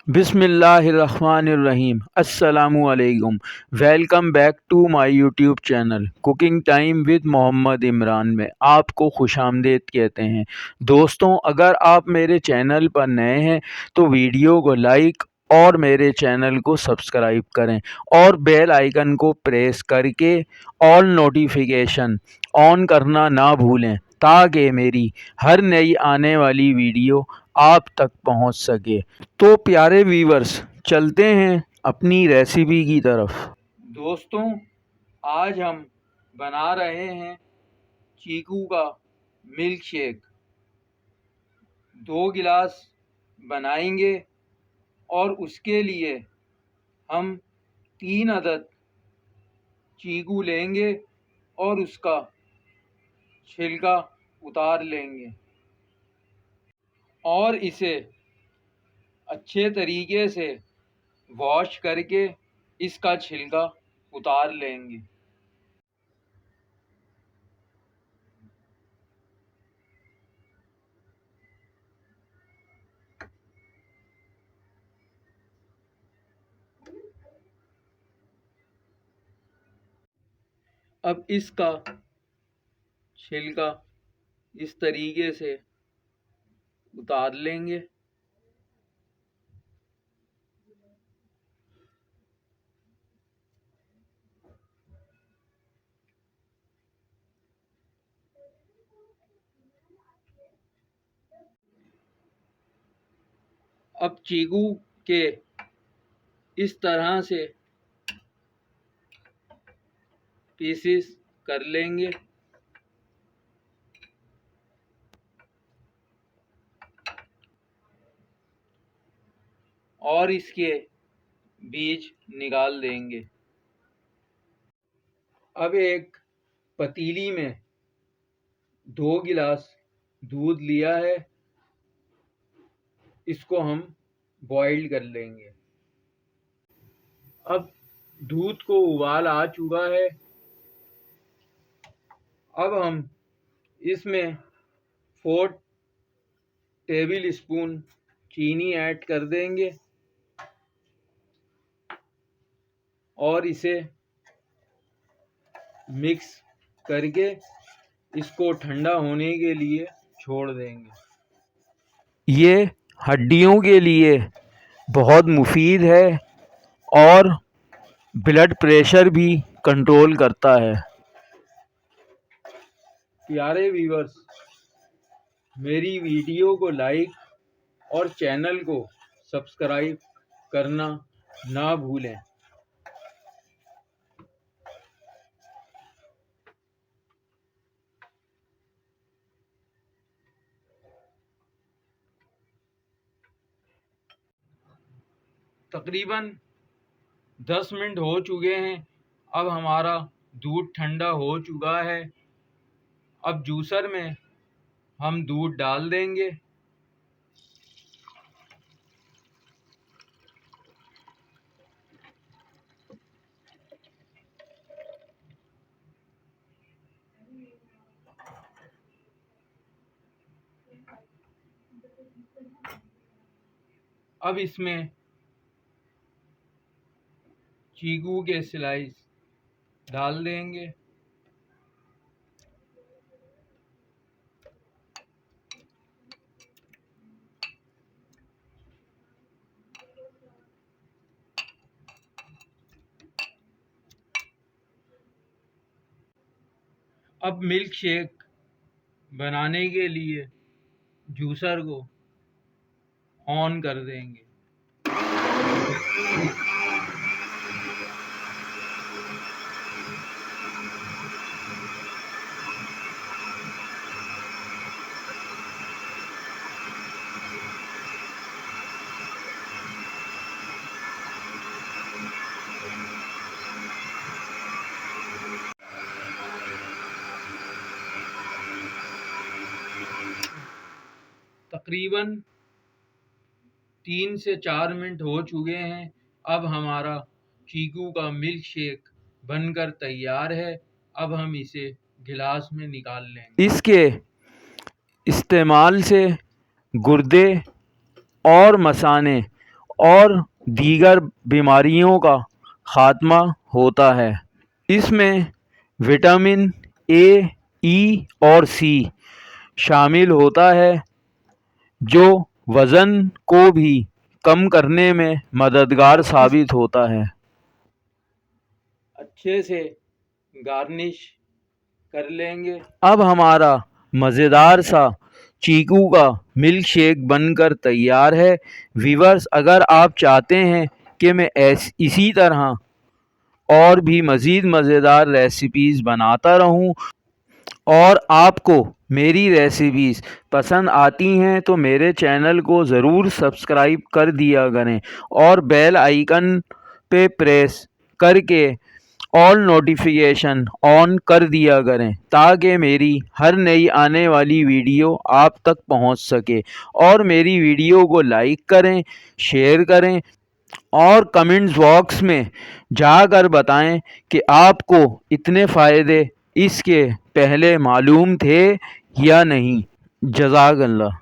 बिस्मिल्लाहिर्रहमानिर्रहीम अस्सलामुअलैकुम। Welcome back to my YouTube channel cooking time with Mohammad Imran में आपको खुशामदीद कहते हैं। दोस्तों, अगर आप मेरे चैनल पर नए हैं तो वीडियो को लाइक और मेरे चैनल को सब्सक्राइब करें और बेल आइकन को प्रेस करके ऑल नोटिफिकेशन ऑन करना ना भूलें ताकि मेरी हर नई आने वाली वीडियो आप तक पहुंच सके। तो प्यारे व्यूवर्स, चलते हैं अपनी रेसिपी की तरफ। दोस्तों, आज हम बना रहे हैं चीकू का मिल्क शेक। 2 गिलास बनाएंगे और उसके लिए हम 3 अदद चीकू लेंगे और उसका छिलका उतार लेंगे और इसे अच्छे तरीके से वॉश करके इसका छिलका उतार लेंगे। अब इसका छिलका इस तरीके से उतार लेंगे। अब चीकू के इस तरह से पीसेस कर लेंगे और इसके बीज निकाल देंगे। अब एक पतीली में 2 गिलास दूध लिया है, इसको हम बॉईल कर लेंगे। अब दूध को उबाल आ चुका है। अब हम इसमें 4 टेबल स्पून चीनी ऐड कर देंगे और इसे मिक्स करके इसको ठंडा होने के लिए छोड़ देंगे। ये हड्डियों के लिए बहुत मुफीद है और ब्लड प्रेशर भी कंट्रोल करता है। प्यारे व्यूअर्स, मेरी वीडियो को लाइक और चैनल को सब्सक्राइब करना ना भूलें। तकरीबन 10 मिनट हो चुके हैं। अब हमारा दूध ठंडा हो चुका है। अब जूसर में हम दूध डाल देंगे। अब इसमें चीकू के स्लाइस डाल देंगे। अब मिल्क शेक बनाने के लिए जूसर को ऑन कर देंगे। तकरीबन 3 से 4 मिनट हो चुके हैं। अब हमारा चीकू का मिल्क शेक बनकर तैयार है। अब हम इसे गिलास में निकाल लेंगे। इसके इस्तेमाल से गुर्दे और मसाने और दीगर बीमारियों का खात्मा होता है। इसमें विटामिन ए, ई और सी शामिल होता है जो वज़न को भी कम करने में मददगार साबित होता है। अच्छे से गार्निश कर लेंगे। अब हमारा मज़ेदार सा चीकू का मिल्क शेक बनकर तैयार है। व्यूअर्स, अगर आप चाहते हैं कि मैं इसी तरह और भी मज़ीद मज़ेदार रेसिपीज़ बनाता रहूं और आपको मेरी रेसिपीज़ पसंद आती हैं तो मेरे चैनल को ज़रूर सब्सक्राइब कर दिया करें और बेल आइकन पे प्रेस करके ऑल नोटिफिकेशन ऑन कर दिया करें ताकि मेरी हर नई आने वाली वीडियो आप तक पहुंच सके। और मेरी वीडियो को लाइक करें, शेयर करें और कमेंट्स बॉक्स में जाकर बताएं कि आपको इतने फ़ायदे इसके पहले मालूम थे या नहीं। जज़ाकल्लाह।